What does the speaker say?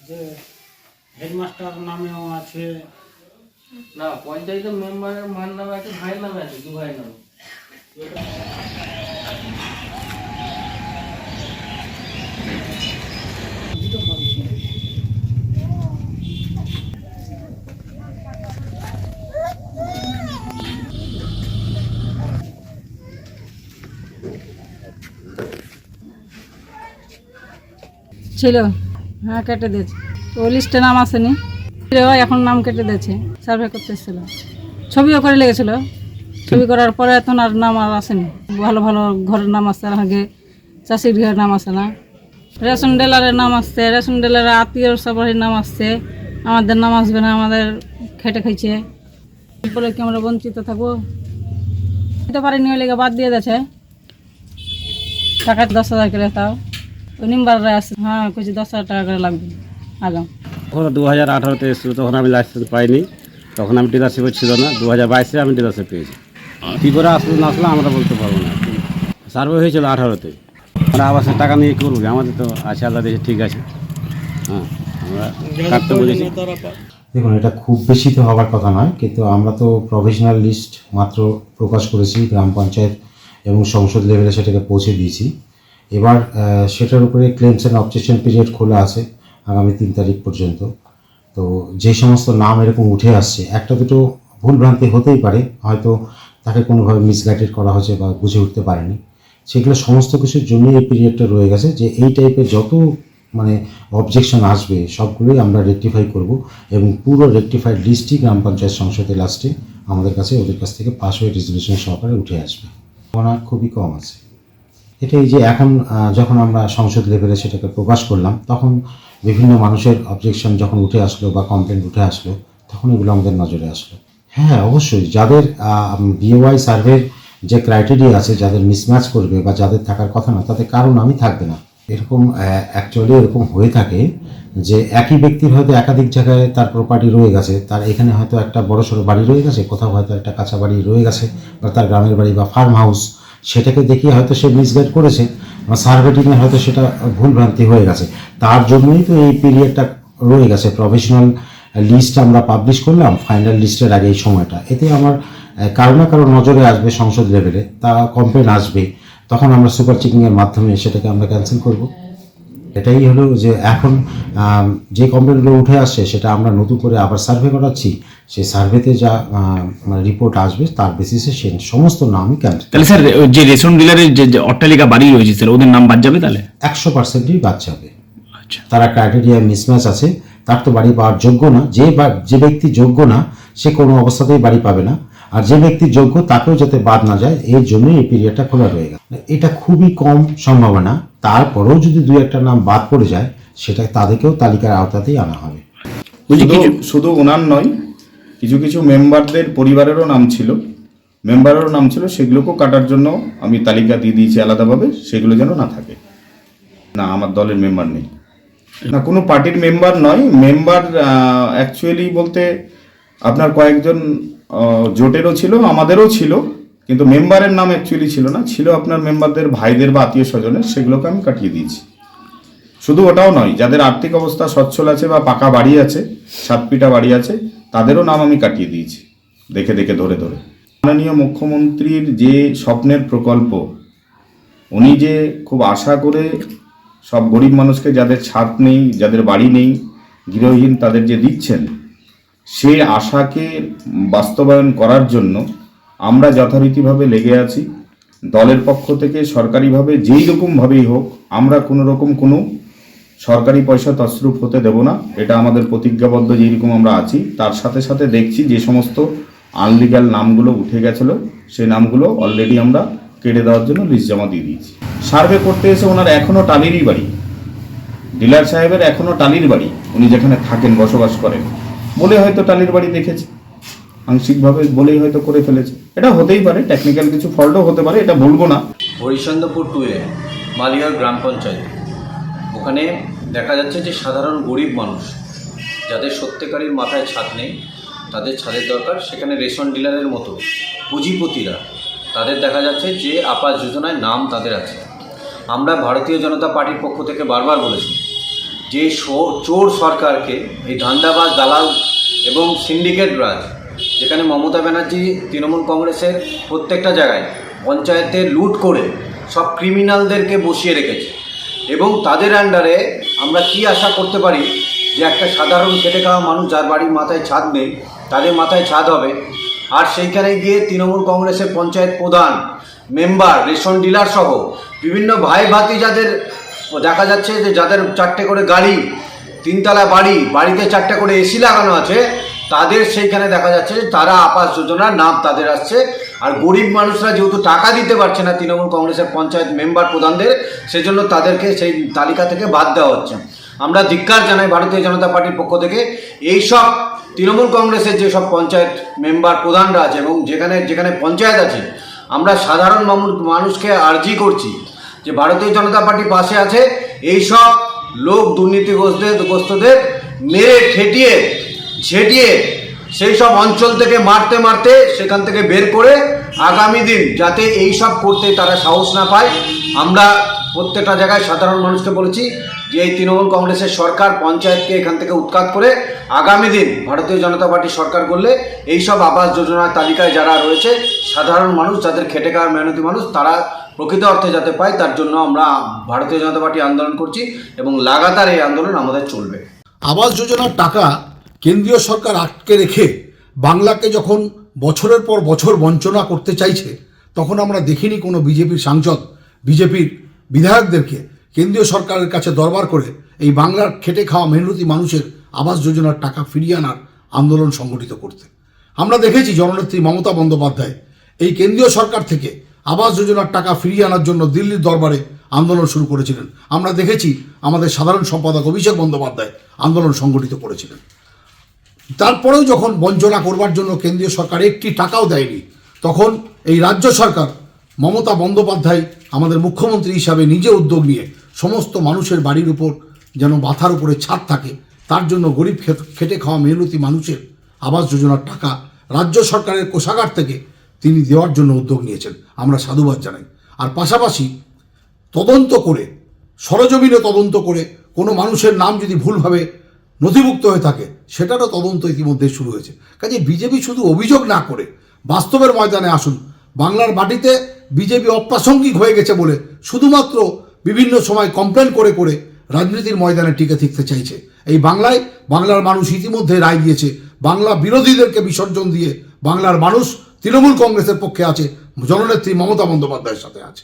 যে হেডমাস্টার নামেও আছে না, পঞ্চায়েতের মেম্বারের মার নামে আছে, ভাইয়ের নামে আছে, দু ভাইয়ের নামে। ছিল, হ্যাঁ কেটে দিয়েছে। তো ওই লিস্টে নাম আসেনি, এখন নাম কেটে দিয়েছে। সার্ভে করতে এসেছিল, ছবিও করে লেগেছিল, ছবি করার পরে এখন আর নাম আর আসেনি। ভালো ভালো ঘরের নাম আসছে, আর আগে চাষির ঘরের নাম আসে না। রেশন ডিলারের নাম আসছে, রেশন ডিলারের আত্মীয় সবারই নাম আসছে, আমাদের নাম আসবে না। আমাদের খেটে খাইছে বলে কি আমরা বঞ্চিত থাকবো? দিতে পারিনি, ওই লেগে বাদ দিয়ে দিয়েছে। টাকা 10,000 করে, তাও ওই নিম্বাররা আছে। হ্যাঁ, কিছু 10,000 টাকা করে লাগবে আগাম। তখন 2018-তে এসেছিল, তখন আমি লাইসেন্স পাইনি, তখন আমি ডিলারশিপে ছিল না। 2022-এ আমি ডিলারশিপ পেয়েছি। কী করে আসলো না আসলো আমরা বলতে পারবো না। সার্ভে হয়েছিল 18-তে, আমরা আবাসের টাকা নিয়ে করবো, আমাদের তো আছে, আল্লাহ দিয়েছে, ঠিক আছে। হ্যাঁ, আমরা কাটতে বলেছি। দেখুন, এটা খুব বেশি তো হওয়ার কথা নয়, কিন্তু আমরা তো প্রভিশনাল লিস্ট মাত্র প্রকাশ করেছি গ্রাম পঞ্চায়েত এবং সংসদ লেভেলে সেটাকে পৌঁছে দিয়েছি। এবার সেটার উপরে ক্লেমস অ্যান্ড অবজেকশন পিরিয়ড খোলা আছে আগামী 3 তারিখ পর্যন্ত। তো যে সমস্ত নাম এরকম উঠে আসছে, একটা দুটো ভুলভ্রান্তি হতেই পারে, হয়তো তাকে কোনোভাবে মিসগাইডেড করা হয়েছে বা বুঝে উঠতে পারেনি, সেগুলো সমস্ত কিছুর জন্যই এই পিরিয়ডটা রয়ে গেছে। যে এই টাইপের যত অবজেকশন আসবে সবগুলোই আমরা রেকটিফাই করব, এবং পুরো রেকটিফাইড লিস্টই গ্রাম পঞ্চায়েত সংসদে লাস্টে আমাদের কাছে, ওদের কাছ থেকে পাস হয়ে রেজলিউশন সহকারে উঠে আসবে। সম্ভাবনা খুবই কম আছে। এটাই যে এখন যখন আমরা সংসদ লেভেলে সেটাকে প্রকাশ করলাম, তখন বিভিন্ন মানুষের অবজেকশন যখন উঠে আসলো বা কমপ্লেন উঠে আসলো, তখন এগুলো আমাদের নজরে আসলো। হ্যাঁ, অবশ্যই যাদের বিওআই সার্ভের যে ক্রাইটেরিয়া আছে, যাদের মিসম্যাচ করবে বা যাদের থাকার কথা না, তাদের কারণ আমি থাকবে না। এরকম অ্যাকচুয়ালি এরকম হয়ে থাকে যে একই ব্যক্তির হয়তো একাধিক জায়গায় তার প্রপার্টি রয়ে গেছে, তার এখানে হয়তো একটা বড়সড় বাড়ি রয়ে গেছে, কোথাও হয়তো একটা কাঁচা বাড়ি রয়ে গেছে, বা তার গ্রামের বাড়ি বা ফার্ম হাউস, সেটাকে দেখিয়ে হয়তো সে মিসগাইড করেছে, বা সার্ভেটিংয়ে হয়তো সেটা ভুলভ্রান্তি হয়ে গেছে। তার জন্যই তো এই পিরিয়ডটা রয়ে গেছে। প্রভিশনাল লিস্ট আমরা পাবলিশ করলাম ফাইনাল লিস্টের আগে এই সময়টা, এতে আমার কারো না কারো নজরে আসবে সংসদ লেভেলে, তা কমপ্লেন আসবে, তখন আমরা সুপার চেকিংয়ের মাধ্যমে সেটাকে আমরা ক্যান্সেল করব। এটাই হলো যে এখন যে কমপ্লেনগুলো উঠে আসছে সেটা আমরা নতুন করে আবার সার্ভে করাচ্ছি, সেই সার্ভেতে যা রিপোর্ট আসবে তার বেসিসে সে সমস্ত নামই ক্যান্সেল। তাহলে স্যার, যে রেশন ডিলারের যে অট্টালিকা বাড়ি রয়েছে স্যার, ওদের নাম বাদ যাবে তাহলে? 100%ই বাদ যাবে। আচ্ছা, তারা ক্রাইটেরিয়া মিসম্যাচ আছে, তার তো বাড়ি পাওয়ার যোগ্য না। যে ব্যক্তি যোগ্য না সে কোনো অবস্থাতেই বাড়ি পাবে না, আর যে ব্যক্তি যোগ্য তাকেও যাতে বাদ না যায়, এর জন্যই এই পিরিয়ডটা খোলা রয়ে গেল। এটা খুবই কম সম্ভাবনা, তারপরেও যদি 2-1টা নাম বাদ পড়ে যায়, সেটা তাদেরকেও তালিকার আওতাতেই আনা হবে। শুধু ওনার নয়, কিছু কিছু মেম্বারদের পরিবারেরও নাম ছিল, সেগুলোকেও কাটার জন্য আমি তালিকা দিয়ে দিয়েছি আলাদাভাবে, সেগুলো যেন না থাকে। না, আমার দলের মেম্বার নেই, না কোনো পার্টির মেম্বার নয়। মেম্বার অ্যাকচুয়ালি বলতে আপনার কয়েকজন জোটেরও ছিল, আমাদেরও ছিল, কিন্তু মেম্বারের নাম অ্যাকচুয়ালি ছিল না, ছিল আপনার মেম্বারদের ভাইদের বা আত্মীয় স্বজনের, সেগুলোকে আমি কাটিয়ে দিয়েছি। শুধু ওটাও নয়, যাদের আর্থিক অবস্থা সচ্ছল আছে বা পাকা বাড়ি আছে, ছাদপিটা বাড়ি আছে, তাদেরও নাম আমি কাটিয়ে দিয়েছি দেখে দেখে ধরে ধরে। মাননীয় মুখ্যমন্ত্রীর যে স্বপ্নের প্রকল্প, উনি যে খুব আশা করে সব গরিব মানুষকে, যাদের ছাদ নেই, যাদের বাড়ি নেই, গৃহহীন, তাদের যে দিচ্ছেন, সেই আশাকে বাস্তবায়ন করার জন্য আমরা যথারীতিভাবে লেগে আছি। দলের পক্ষ থেকে সরকারিভাবে যেই রকমভাবেই হোক, আমরা কোনো সরকারি পয়সা তছরূপ হতে দেব না, এটা আমাদের প্রতিজ্ঞাবদ্ধ। যেই রকম আমরা আছি, তার সাথে সাথে দেখছি যে সমস্ত আনলিগাল নামগুলো উঠে গেছিলো, সেই নামগুলো অলরেডি আমরা কেটে দেওয়ার জন্য লিস্ট জমা দিয়ে দিয়েছি। সার্ভে করতে এসে ওনার এখনও টালিরই বাড়ি, ডিলার সাহেবের এখনও টালির বাড়ি, উনি যেখানে থাকেন, বসবাস করেন, বলে হয়তো টালির বাড়ি দেখেছে, আংশিকভাবে বলেই হয়তো করে ফেলেছে। এটা হতেই পারে, টেকনিক্যাল কিছু ফল্টও হতে পারে, এটা বলবো না। হরিচন্দ্রপুর 2-এ মালিয়ার গ্রাম পঞ্চায়েত, ওখানে দেখা যাচ্ছে যে সাধারণ গরিব মানুষ, যাদের সত্যিকারের মাথায় ছাদ নেই, তাদের ছাদের দরকার, সেখানে রেশন ডিলারের মতো পুঁজিপতিরা, তাদের দেখা যাচ্ছে যে আবাস যোজনায় নাম তাদের আছে। আমরা ভারতীয় জনতা পার্টির পক্ষ থেকে বারবার বলেছি যে চোর সরকারকে, এই ধান্দাবাজ দালাল এবং সিন্ডিকেট রাজ, যেখানে মমতা ব্যানার্জি তৃণমূল কংগ্রেসের প্রত্যেকটা জায়গায় পঞ্চায়েতে লুট করে সব ক্রিমিনালদেরকে বসিয়ে রেখেছে, এবং তাদের আন্ডারে আমরা কি আশা করতে পারি যে একটা সাধারণ খেটে খাওয়া মানুষ যার বাড়ির মাথায় ছাদ নেই তাদের মাথায় ছাদ হবে। আর সেইখানে গিয়ে তৃণমূল কংগ্রেসের পঞ্চায়েত প্রধান, মেম্বার, রেশন ডিলার সহ বিভিন্ন ভাই ভাতি যাদের দেখা যাচ্ছে যে যাদের 4টে করে গাড়ি, 3তলা বাড়ি, বাড়িতে 4টে করে এসি লাগানো আছে, তাদের সেইখানে দেখা যাচ্ছে যে তারা আবাস যোজনার নাম তাদের আসছে। আর গরিব মানুষরা যেহেতু টাকা দিতে পারছে না তৃণমূল কংগ্রেসের পঞ্চায়েত মেম্বার প্রধানদের, সেজন্য তাদেরকে সেই তালিকা থেকে বাদ দেওয়া হচ্ছে। আমরা ধিক্কার জানাই ভারতীয় জনতা পার্টির পক্ষ থেকে এইসব তৃণমূল কংগ্রেসের যেসব পঞ্চায়েত মেম্বার প্রধানরা আছে এবং যেখানে যেখানে পঞ্চায়েত আছে, আমরা সাধারণ মানুষকে আর্জি করছি যে ভারতীয় জনতা পার্টি পাশে আছে। এইসব লোক দুর্নীতিগ্রস্তদের মেরে ঠেটিয়ে ঝেঁটিয়ে সেই সব অঞ্চল থেকে মারতে মারতে সেখান থেকে বের করে আগামী দিন যাতে এই সব করতে তারা সাহস না পায়। আমরা প্রত্যেকটা জায়গায় সাধারণ মানুষকে বলেছি যে এই তৃণমূল কংগ্রেসের সরকার পঞ্চায়েতকে এখান থেকে উৎখাত করে আগামী দিন ভারতীয় জনতা পার্টি সরকার করলে এইসব আবাস যোজনার তালিকায় যারা রয়েছে সাধারণ মানুষ, যাদের খেটে খাওয়া মেহনতি মানুষ, তারা প্রকৃত অর্থে যাতে পায়, তার জন্য আমরা ভারতীয় জনতা পার্টি আন্দোলন করছি এবং লাগাতার এই আন্দোলন আমাদের চলবে। আবাস যোজনার টাকা কেন্দ্রীয় সরকার আটকে রেখে বাংলাকে যখন বছরের পর বছর বঞ্চনা করতে চাইছে, তখন আমরা দেখিনি কোনো বিজেপির সাংসদ, বিজেপির বিধায়কদেরকে কেন্দ্রীয় সরকারের কাছে দরবার করে এই বাংলার খেটে খাওয়া মেহনতি মানুষের আবাস যোজনার টাকা ফিরিয়ে আনার আন্দোলন সংগঠিত করতে। আমরা দেখেছি জননেত্রী মমতা বন্দ্যোপাধ্যায় এই কেন্দ্রীয় সরকার থেকে আবাস যোজনার টাকা ফিরিয়ে আনার জন্য দিল্লির দরবারে আন্দোলন শুরু করেছিলেন। আমরা দেখেছি আমাদের সাধারণ সম্পাদক অভিষেক বন্দ্যোপাধ্যায় আন্দোলন সংগঠিত করেছিলেন। তারপরেও যখন বঞ্চনা করবার জন্য কেন্দ্রীয় সরকার একটি টাকাও দেয়নি, তখন এই রাজ্য সরকার মমতা বন্দ্যোপাধ্যায় আমাদের মুখ্যমন্ত্রী হিসাবে নিজে উদ্যোগ নিয়ে সমস্ত মানুষের বাড়ির উপর যেন মাথার উপরে ছাদ থাকে, তার জন্য গরিব খেটে খাওয়া মেহনতি মানুষের আবাস যোজনার টাকা রাজ্য সরকারের কোষাগার থেকে তিনি দেওয়ার জন্য উদ্যোগ নিয়েছেন। আমরা সাধুবাদ জানাই। আর পাশাপাশি তদন্ত করে, সরজমিনে তদন্ত করে কোনো মানুষের নাম যদি ভুলভাবে নথিভুক্ত হয়ে থাকে সেটারও তদন্ত ইতিমধ্যে শুরু হয়েছে। কাজে বিজেপি শুধু অভিযোগ না করে বাস্তবের ময়দানে আসুন। বাংলার মাটিতে বিজেপি অপ্রাসঙ্গিক হয়ে গেছে বলে শুধুমাত্র বিভিন্ন সময় কমপ্লেন করে করে রাজনীতির ময়দানে টিকে থাকতে চাইছে। এই বাংলায় বাংলার মানুষ ইতিমধ্যে রায় দিয়েছে। বাংলা বিরোধীদেরকে বিসর্জন দিয়ে বাংলার মানুষ তৃণমূল কংগ্রেসের পক্ষে আছে, জননেত্রী মমতা বন্দ্যোপাধ্যায়ের সাথে আছে।